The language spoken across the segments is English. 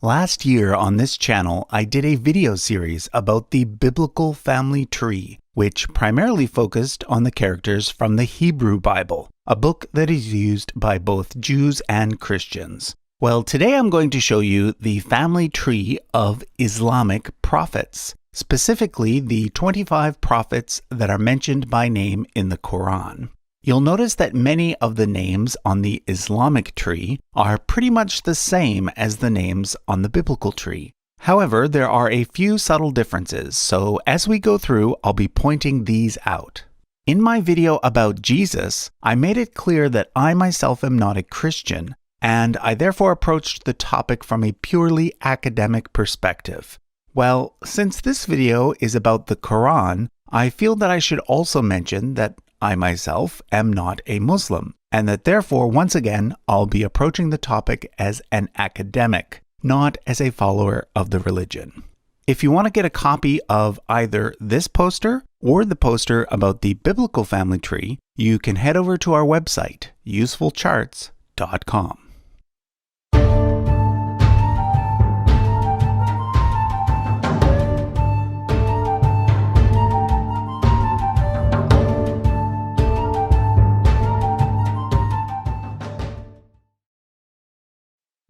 Last year on this channel, I did a video series about the biblical family tree, which primarily focused on the characters from the Hebrew Bible, a book that is used by both Jews and Christians. Well, today I'm going to show you the family tree of Islamic prophets, specifically the 25 prophets that are mentioned by name in the Quran. You'll notice that many of the names on the Islamic tree are pretty much the same as the names on the biblical tree. However, there are a few subtle differences, so as we go through, I'll be pointing these out. In my video about Jesus, I made it clear that I myself am not a Christian, and I therefore approached the topic from a purely academic perspective. Well, since this video is about the Quran, I feel that I should also mention that I myself am not a Muslim, and that therefore, once again, I'll be approaching the topic as an academic, not as a follower of the religion. If you want to get a copy of either this poster or the poster about the biblical family tree, you can head over to our website, usefulcharts.com.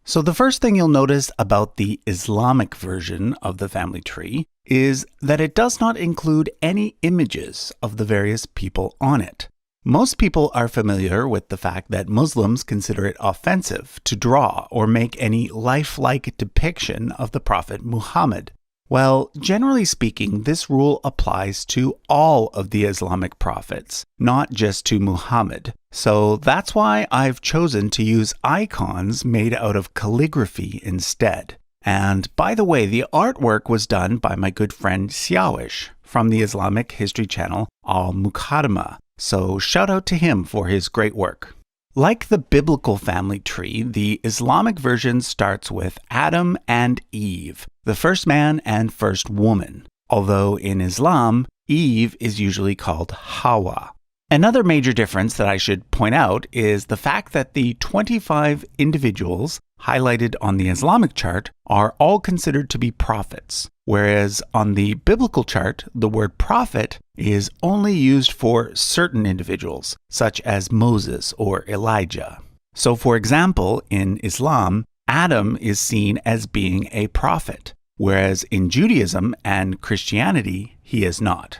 So the first thing you'll notice about the Islamic version of the family tree is that it does not include any images of the various people on it. Most people are familiar with the fact that Muslims consider it offensive to draw or make any lifelike depiction of the Prophet Muhammad. Well, generally speaking, this rule applies to all of the Islamic prophets, not just to Muhammad. So that's why I've chosen to use icons made out of calligraphy instead. And by the way, the artwork was done by my good friend Siawish from the Islamic history channel Al Muqaddimah. So shout out to him for his great work. Like the biblical family tree, the Islamic version starts with Adam and Eve, the first man and first woman, although in Islam, Eve is usually called Hawa. Another major difference that I should point out is the fact that the 25 individuals highlighted on the Islamic chart are all considered to be prophets, whereas on the biblical chart, the word prophet is only used for certain individuals, such as Moses or Elijah. So for example, in Islam, Adam is seen as being a prophet, whereas in Judaism and Christianity, he is not.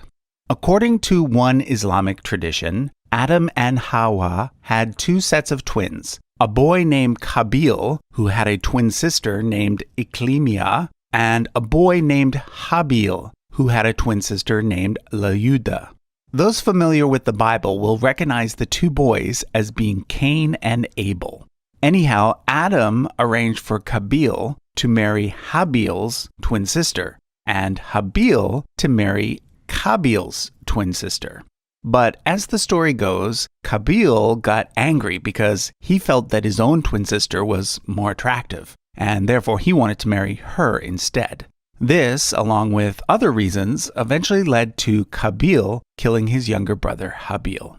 According to one Islamic tradition, Adam and Hawa had two sets of twins, a boy named Qabil, who had a twin sister named Iklimia, and a boy named Habil, who had a twin sister named Layuda. Those familiar with the Bible will recognize the two boys as being Cain and Abel. Anyhow, Adam arranged for Qabil to marry Habil's twin sister, and Habil to marry Qabil's twin sister. But as the story goes, Qabil got angry because he felt that his own twin sister was more attractive, and therefore he wanted to marry her instead. This, along with other reasons, eventually led to Qabil killing his younger brother Habil.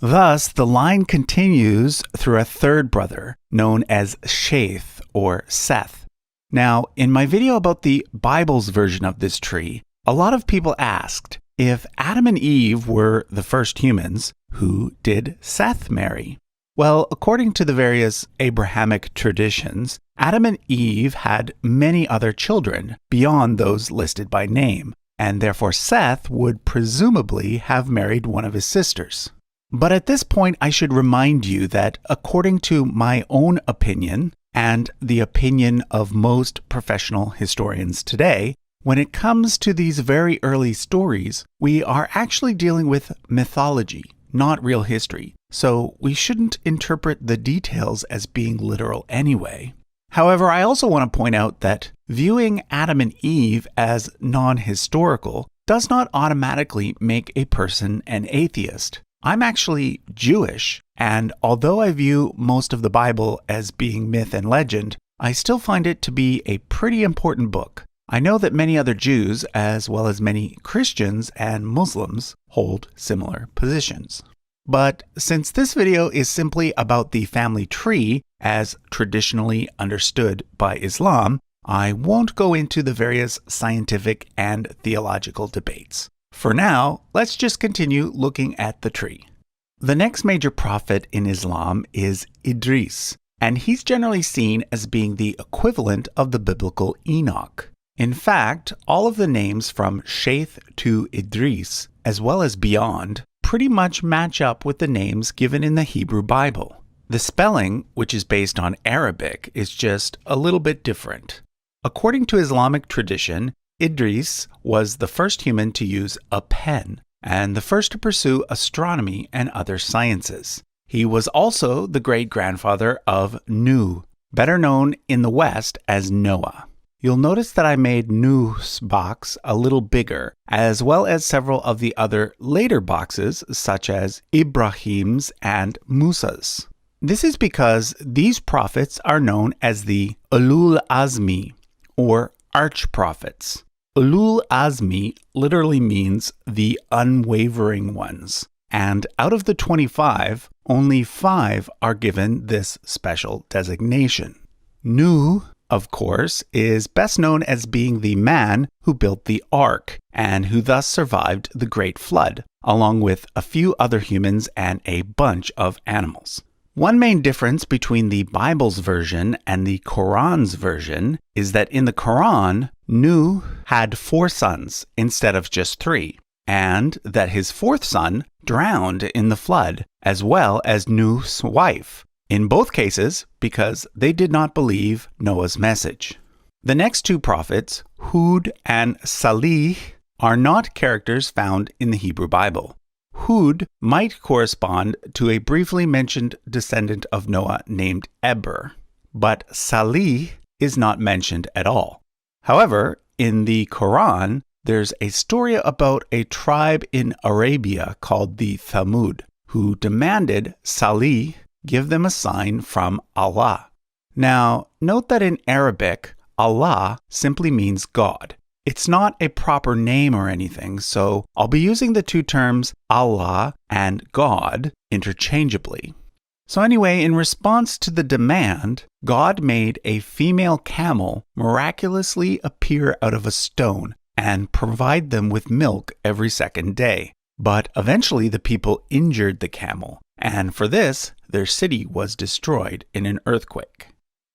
Thus, the line continues through a third brother, known as Shaith or Seth. Now, in my video about the Bible's version of this tree, a lot of people asked, if Adam and Eve were the first humans, who did Seth marry? Well, according to the various Abrahamic traditions, Adam and Eve had many other children beyond those listed by name, and therefore Seth would presumably have married one of his sisters. But at this point, I should remind you that according to my own opinion, and the opinion of most professional historians today, when it comes to these very early stories, we are actually dealing with mythology, not real history, so we shouldn't interpret the details as being literal anyway. However, I also want to point out that viewing Adam and Eve as non-historical does not automatically make a person an atheist. I'm actually Jewish, and although I view most of the Bible as being myth and legend, I still find it to be a pretty important book. I know that many other Jews, as well as many Christians and Muslims, hold similar positions. But since this video is simply about the family tree, as traditionally understood by Islam, I won't go into the various scientific and theological debates. For now, let's just continue looking at the tree. The next major prophet in Islam is Idris, and he's generally seen as being the equivalent of the biblical Enoch. In fact, all of the names from Shaith to Idris, as well as beyond, pretty much match up with the names given in the Hebrew Bible. The spelling, which is based on Arabic, is just a little bit different. According to Islamic tradition, Idris was the first human to use a pen and the first to pursue astronomy and other sciences. He was also the great-grandfather of Nuh, better known in the West as Noah. You'll notice that I made Nuh's box a little bigger, as well as several of the other later boxes, such as Ibrahim's and Musa's. This is because these prophets are known as the Ulul Azmi, or arch-prophets. Ulul Azmi literally means the unwavering ones, and out of the 25, only 5 are given this special designation. Nuh, of course, is best known as being the man who built the ark and who thus survived the Great Flood, along with a few other humans and a bunch of animals. One main difference between the Bible's version and the Quran's version is that in the Quran, Nuh had 4 sons instead of just 3, and that his 4th son drowned in the flood, as well as Nuh's wife, in both cases because they did not believe Noah's message. The next 2 prophets, Hud and Salih, are not characters found in the Hebrew Bible. Hud might correspond to a briefly mentioned descendant of Noah named Eber, but Salih is not mentioned at all. However, in the Quran, there's a story about a tribe in Arabia called the Thamud, who demanded Salih give them a sign from Allah. Now, note that in Arabic, Allah simply means God. It's not a proper name or anything, so I'll be using the 2 terms Allah and God interchangeably. So anyway, in response to the demand, God made a female camel miraculously appear out of a stone and provide them with milk every second day. But eventually the people injured the camel, and for this, their city was destroyed in an earthquake.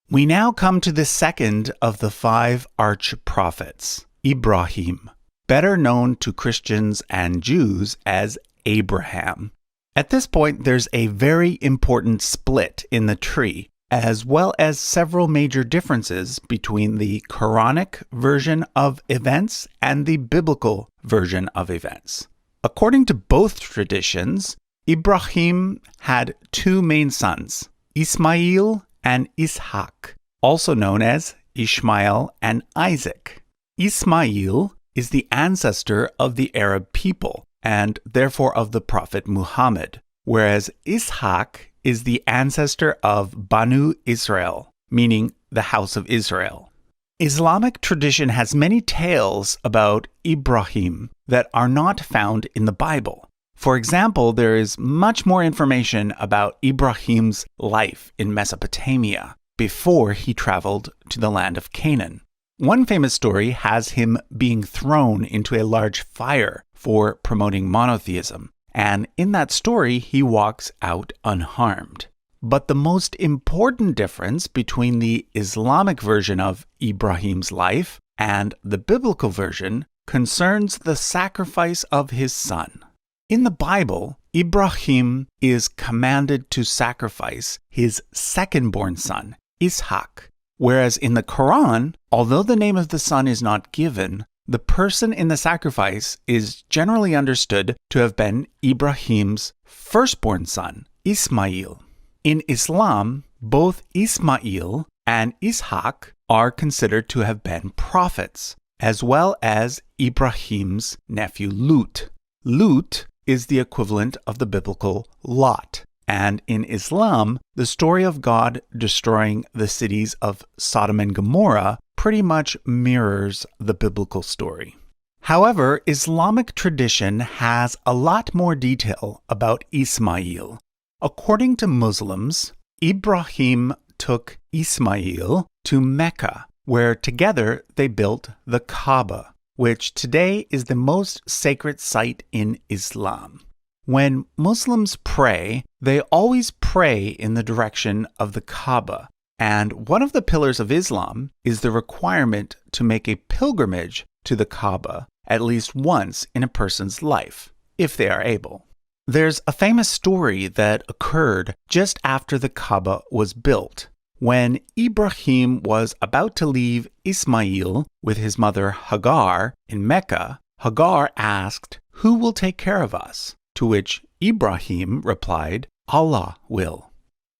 We now come to the second of the 5 arch-prophets, Ibrahim, better known to Christians and Jews as Abraham. At this point, there's a very important split in the tree, as well as several major differences between the Quranic version of events and the biblical version of events. According to both traditions, Ibrahim had 2 main sons, Ismail and Ishaq, also known as Ishmael and Isaac. Ismail is the ancestor of the Arab people, and therefore of the Prophet Muhammad, whereas Ishaq is the ancestor of Banu Israel, meaning the house of Israel. Islamic tradition has many tales about Ibrahim that are not found in the Bible. For example, there is much more information about Ibrahim's life in Mesopotamia before he traveled to the land of Canaan. One famous story has him being thrown into a large fire for promoting monotheism, and in that story he walks out unharmed. But the most important difference between the Islamic version of Ibrahim's life and the biblical version concerns the sacrifice of his son. In the Bible, Ibrahim is commanded to sacrifice his second-born son, Ishaq, whereas in the Quran, although the name of the son is not given, the person in the sacrifice is generally understood to have been Ibrahim's firstborn son, Ismail. In Islam, both Ismail and Ishaq are considered to have been prophets, as well as Ibrahim's nephew Lut. Lut is the equivalent of the biblical Lot. And in Islam, the story of God destroying the cities of Sodom and Gomorrah pretty much mirrors the biblical story. However, Islamic tradition has a lot more detail about Ismail. According to Muslims, Ibrahim took Ismail to Mecca, where together they built the Kaaba, which today is the most sacred site in Islam. When Muslims pray, they always pray in the direction of the Kaaba, and one of the pillars of Islam is the requirement to make a pilgrimage to the Kaaba at least once in a person's life, if they are able. There's a famous story that occurred just after the Kaaba was built. When Ibrahim was about to leave Ismail with his mother Hagar in Mecca, Hagar asked, "Who will take care of us?" To which Ibrahim replied, "Allah will."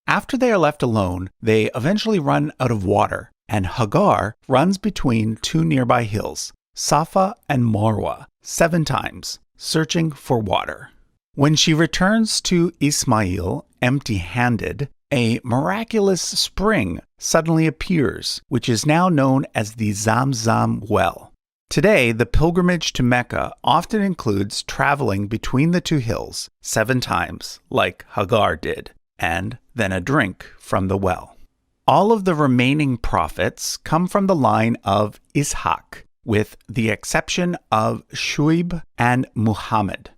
After they are left alone, they eventually run out of water, and Hagar runs between two nearby hills, Safa and Marwa, 7 times, searching for water. When she returns to Ismail empty-handed, a miraculous spring suddenly appears, which is now known as the Zamzam well. Today, the pilgrimage to Mecca often includes traveling between the two hills 7 times, like Hagar did, and then a drink from the well. All of the remaining prophets come from the line of Ishaq, with the exception of Shuaib and Muhammad.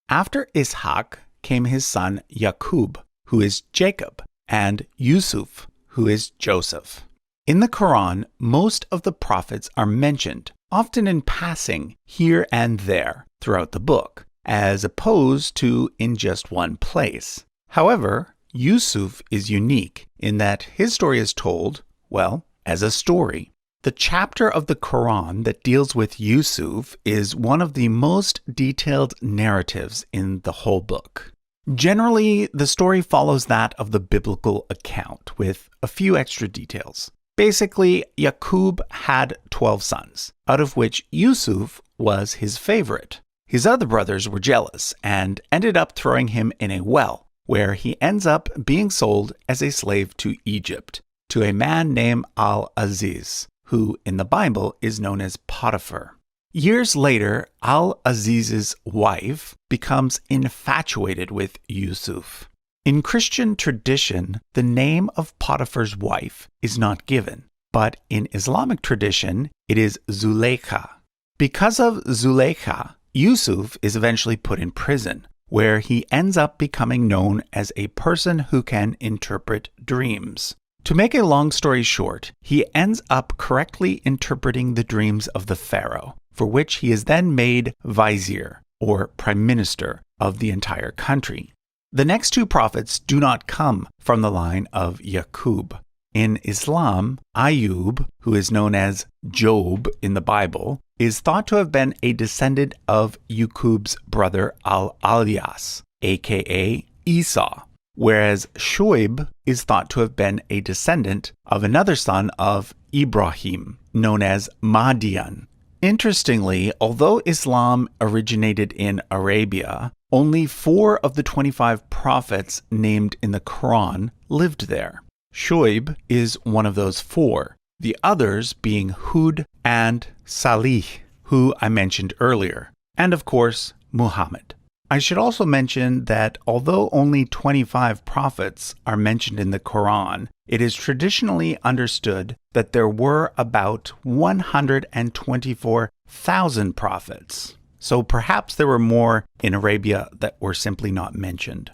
After Ishaq came his son Yaqub, who is Jacob, and Yusuf, who is Joseph. In the Quran, most of the prophets are mentioned, often in passing here and there throughout the book, as opposed to in just one place. However, Yusuf is unique in that his story is told, well, as a story. The chapter of the Quran that deals with Yusuf is one of the most detailed narratives in the whole book. Generally, the story follows that of the biblical account, with a few extra details. Basically, Yaqub had 12 sons, out of which Yusuf was his favorite. His other brothers were jealous and ended up throwing him in a well, where he ends up being sold as a slave to Egypt, to a man named Al-Aziz, who in the Bible is known as Potiphar. Years later, Al-Aziz's wife becomes infatuated with Yusuf. In Christian tradition, the name of Potiphar's wife is not given, but in Islamic tradition, it is Zuleika. Because of Zuleika, Yusuf is eventually put in prison, where he ends up becoming known as a person who can interpret dreams. To make a long story short, he ends up correctly interpreting the dreams of the pharaoh, for which he is then made vizier, or prime minister, of the entire country. The next 2 prophets do not come from the line of Yaqub. In Islam, Ayub, who is known as Job in the Bible, is thought to have been a descendant of Yaqub's brother Al-Alyas, aka Esau, whereas Shuaib is thought to have been a descendant of another son of Ibrahim, known as Madian. Interestingly, although Islam originated in Arabia, only 4 of the 25 prophets named in the Quran lived there. Shuaib is one of those 4, the others being Hud and Salih, who I mentioned earlier, and of course, Muhammad. I should also mention that although only 25 prophets are mentioned in the Quran, it is traditionally understood that there were about 124,000 prophets. So perhaps there were more in Arabia that were simply not mentioned.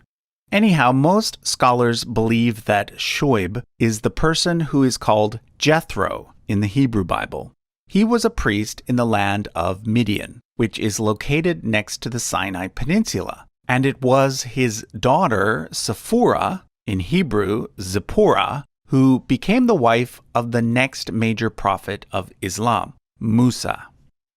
Anyhow, most scholars believe that Shuaib is the person who is called Jethro in the Hebrew Bible. He was a priest in the land of Midian, which is located next to the Sinai Peninsula, and it was his daughter Sephora, in Hebrew Zipporah, who became the wife of the next major prophet of Islam, Musa.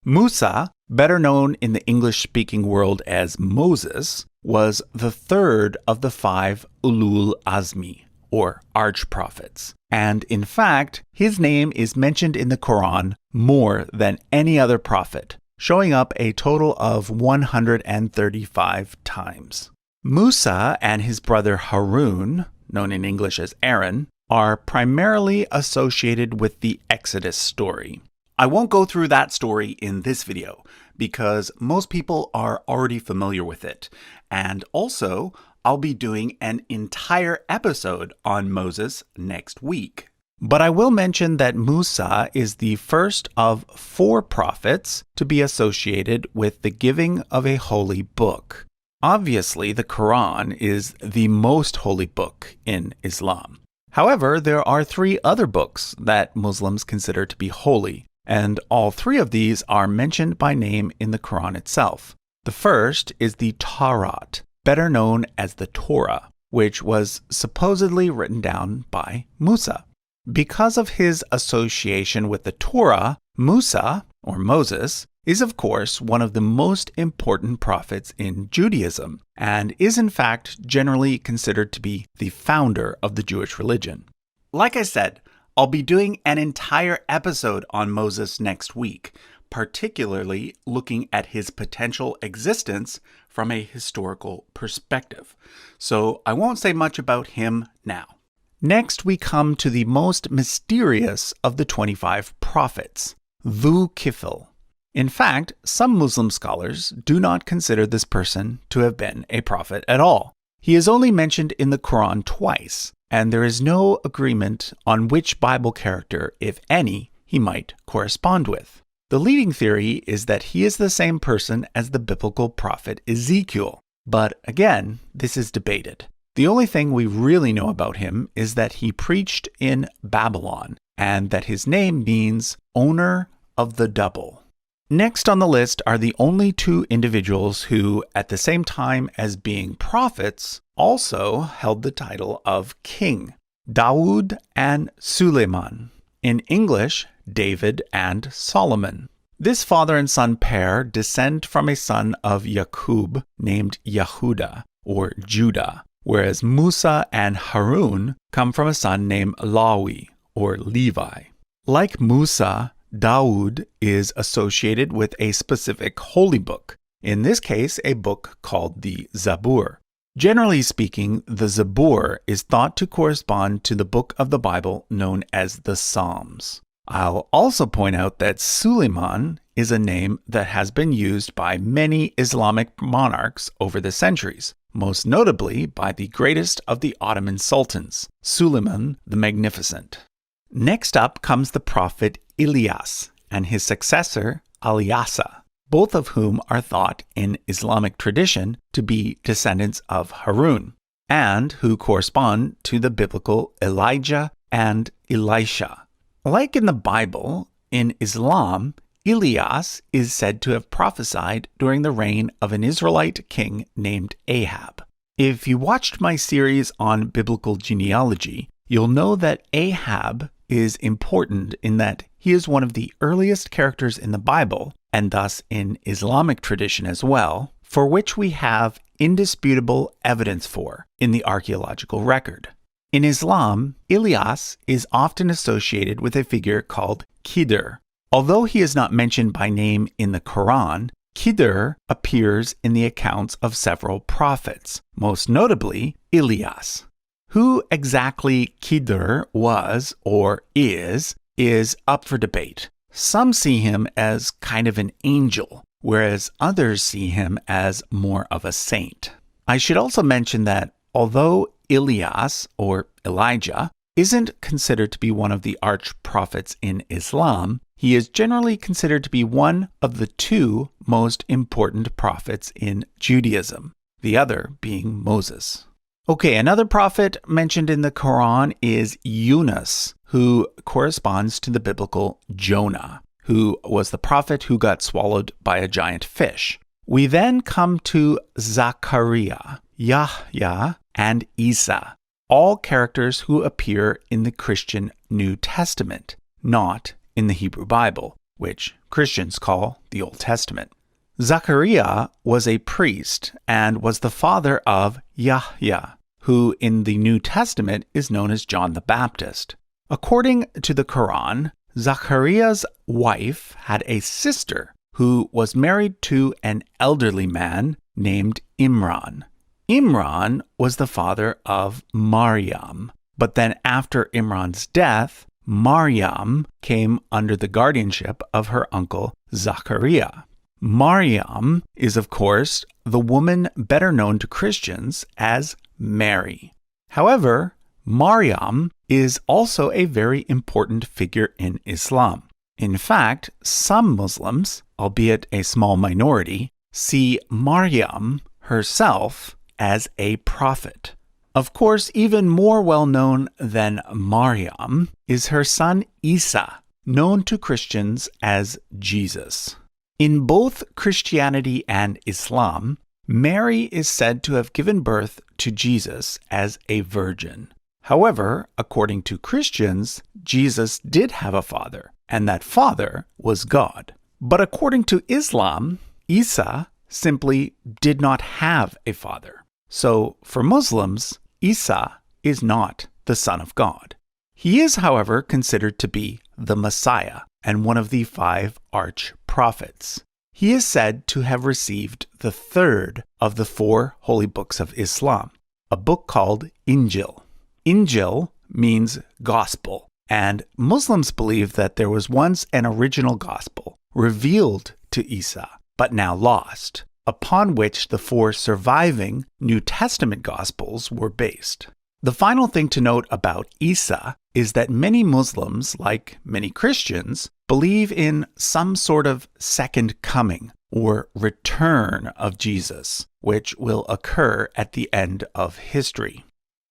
Musa, better known in the English-speaking world as Moses, was the 3rd of the 5 Ulul Azmi, or arch-prophets. And in fact, his name is mentioned in the Quran more than any other prophet, showing up a total of 135 times. Musa and his brother Harun, known in English as Aaron, are primarily associated with the Exodus story. I won't go through that story in this video because most people are already familiar with it. And also, I'll be doing an entire episode on Moses next week. But I will mention that Musa is the first of 4 prophets to be associated with the giving of a holy book. Obviously, the Quran is the most holy book in Islam. However, there are 3 other books that Muslims consider to be holy, and all 3 of these are mentioned by name in the Quran itself. The first is the Tawrat, better known as the Torah, which was supposedly written down by Musa. Because of his association with the Torah, Musa, or Moses, is of course one of the most important prophets in Judaism, and is in fact generally considered to be the founder of the Jewish religion. Like I said, I'll be doing an entire episode on Moses next week, particularly looking at his potential existence from a historical perspective. So I won't say much about him now. Next, we come to the most mysterious of the 25 prophets, Dhu Kifl. In fact, some Muslim scholars do not consider this person to have been a prophet at all. He is only mentioned in the Quran twice, and there is no agreement on which Bible character, if any, he might correspond with. The leading theory is that he is the same person as the biblical prophet Ezekiel, but again, this is debated. The only thing we really know about him is that he preached in Babylon, and that his name means owner of the double. Next on the list are the only 2 individuals who, at the same time as being prophets, also held the title of king, Dawood and Suleiman. In English, David and Solomon. This father and son pair descend from a son of Yaqub named Yahuda, or Judah, whereas Musa and Harun come from a son named Lawi, or Levi. Like Musa, Dawood is associated with a specific holy book, in this case a book called the Zabur. Generally speaking, the Zabur is thought to correspond to the book of the Bible known as the Psalms. I'll also point out that Suleiman is a name that has been used by many Islamic monarchs over the centuries, most notably by the greatest of the Ottoman sultans, Suleiman the Magnificent. Next up comes the prophet Ilyas and his successor Ilyasa, both of whom are thought in Islamic tradition to be descendants of Harun, and who correspond to the biblical Elijah and Elisha. Like in the Bible, in Islam, Ilyas is said to have prophesied during the reign of an Israelite king named Ahab. If you watched my series on biblical genealogy, you'll know that Ahab is important in that he is one of the earliest characters in the Bible, and thus in Islamic tradition as well, for which we have indisputable evidence for in the archaeological record. In Islam, Ilyas is often associated with a figure called Khidr. Although he is not mentioned by name in the Quran, Khidr appears in the accounts of several prophets, most notably Ilyas. Who exactly Khidr was or is up for debate. Some see him as kind of an angel, whereas others see him as more of a saint. I should also mention that although Ilyas, or Elijah, isn't considered to be one of the arch-prophets in Islam, he is generally considered to be one of the 2 most important prophets in Judaism, the other being Moses. Okay, another prophet mentioned in the Quran is Yunus, who corresponds to the biblical Jonah, who was the prophet who got swallowed by a giant fish. We then come to Zachariah, Yahya, and Isa, all characters who appear in the Christian New Testament, not in the Hebrew Bible, which Christians call the Old Testament. Zachariah was a priest and was the father of Yahya, who in the New Testament is known as John the Baptist. According to the Quran, Zachariah's wife had a sister who was married to an elderly man named Imran. Imran was the father of Maryam, but then after Imran's death, Maryam came under the guardianship of her uncle Zachariah. Maryam is, of course, the woman better known to Christians as Mary. However, Maryam is also a very important figure in Islam. In fact, some Muslims, albeit a small minority, see Maryam herself as a prophet. Of course, even more well-known than Maryam is her son Isa, known to Christians as Jesus. In both Christianity and Islam, Mary is said to have given birth to Jesus as a virgin. However, according to Christians, Jesus did have a father, and that father was God. But according to Islam, Isa simply did not have a father. So for Muslims, Isa is not the Son of God. He is, however, considered to be the Messiah and one of the 5 arch-prophets. He is said to have received the 3rd of the 4 holy books of Islam, a book called Injil. Injil means gospel, and Muslims believe that there was once an original gospel revealed to Isa, but now lost, upon which the 4 surviving New Testament gospels were based. The final thing to note about Isa is that many Muslims, like many Christians, believe in some sort of second coming or return of Jesus, which will occur at the end of history.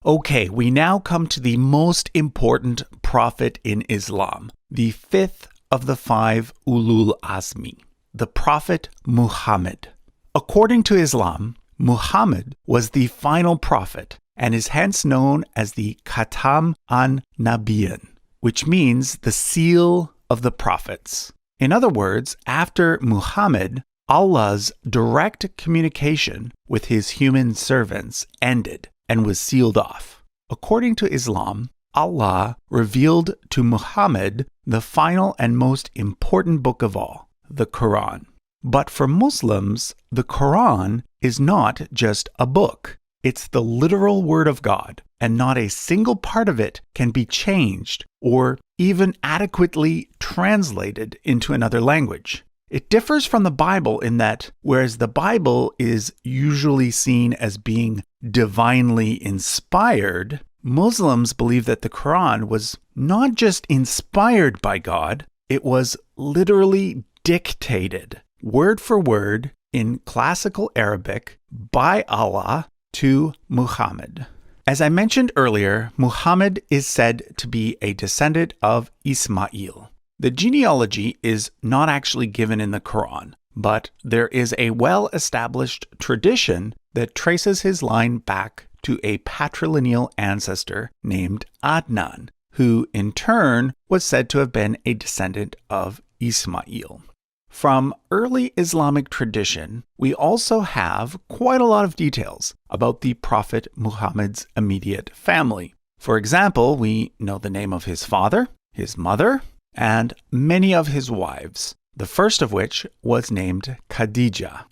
Okay, we now come to the most important prophet in Islam, the 5th of the 5 Ulul Azmi, the prophet Muhammad. According to Islam, Muhammad was the final prophet and is hence known as the Khatam an-Nabiyyin, which means the seal of the prophets. In other words, after Muhammad, Allah's direct communication with his human servants ended and was sealed off. According to Islam, Allah revealed to Muhammad the final and most important book of all, the Quran. But for Muslims, the Quran is not just a book. It's the literal word of God, and not a single part of it can be changed or even adequately translated into another language. It differs from the Bible in that, whereas the Bible is usually seen as being divinely inspired, Muslims believe that the Quran was not just inspired by God, it was literally dictated, word for word, in classical Arabic by Allah to Muhammad. As I mentioned earlier, Muhammad is said to be a descendant of Ismail. The genealogy is not actually given in the Quran, but there is a well-established tradition that traces his line back to a patrilineal ancestor named Adnan, who in turn was said to have been a descendant of Ismail. From early Islamic tradition, we also have quite a lot of details about the Prophet Muhammad's immediate family. For example, we know the name of his father, his mother, and many of his wives, the first of which was named Khadija.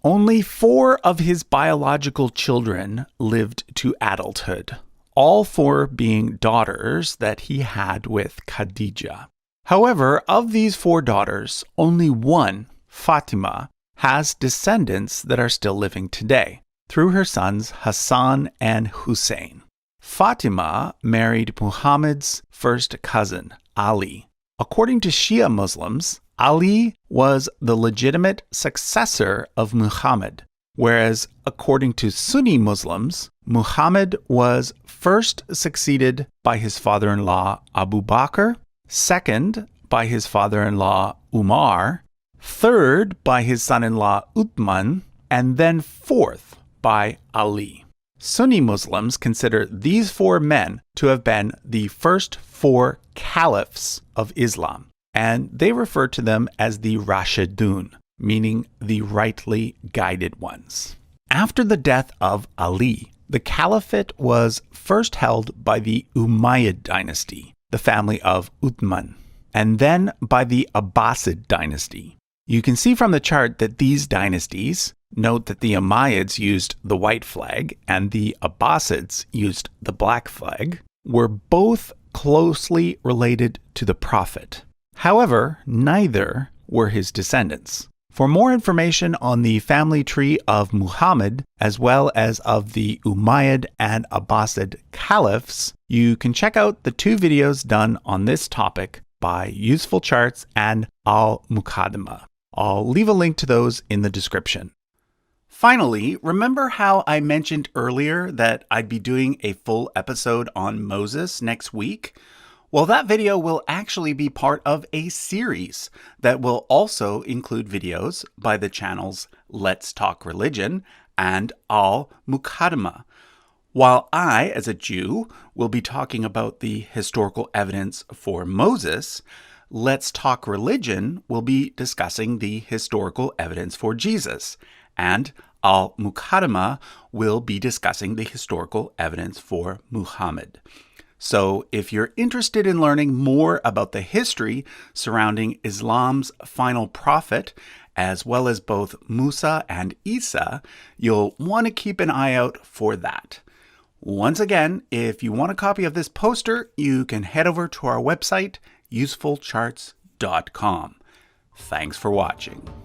Only 4 of his biological children lived to adulthood, all 4 being daughters that he had with Khadija. However, of these 4 daughters, only one, Fatima, has descendants that are still living today, through her sons Hassan and Hussein. Fatima married Muhammad's first cousin, Ali. According to Shia Muslims, Ali was the legitimate successor of Muhammad, whereas according to Sunni Muslims, Muhammad was first succeeded by his father-in-law Abu Bakr, second by his father-in-law Umar, third by his son-in-law Uthman, and then fourth by Ali. Sunni Muslims consider these 4 men to have been the first 4 caliphs of Islam, and they refer to them as the Rashidun, meaning the rightly guided ones. After the death of Ali, the caliphate was first held by the Umayyad dynasty, the family of Uthman, and then by the Abbasid dynasty. You can see from the chart that these dynasties, note that the Umayyads used the white flag and the Abbasids used the black flag, were both closely related to the Prophet. However, neither were his descendants. For more information on the family tree of Muhammad, as well as of the Umayyad and Abbasid caliphs, you can check out the 2 videos done on this topic by Useful Charts and Al-Muqaddimah. I'll leave a link to those in the description. Finally, remember how I mentioned earlier that I'd be doing a full episode on Moses next week? Well, that video will actually be part of a series that will also include videos by the channels Let's Talk Religion and Al-Muqaddimah. While I, as a Jew, will be talking about the historical evidence for Moses, Let's Talk Religion will be discussing the historical evidence for Jesus, and Al-Muqaddimah will be discussing the historical evidence for Muhammad. So if you're interested in learning more about the history surrounding Islam's final prophet, as well as both Musa and Isa, you'll want to keep an eye out for that. Once again, if you want a copy of this poster, you can head over to our website, usefulcharts.com. Thanks for watching.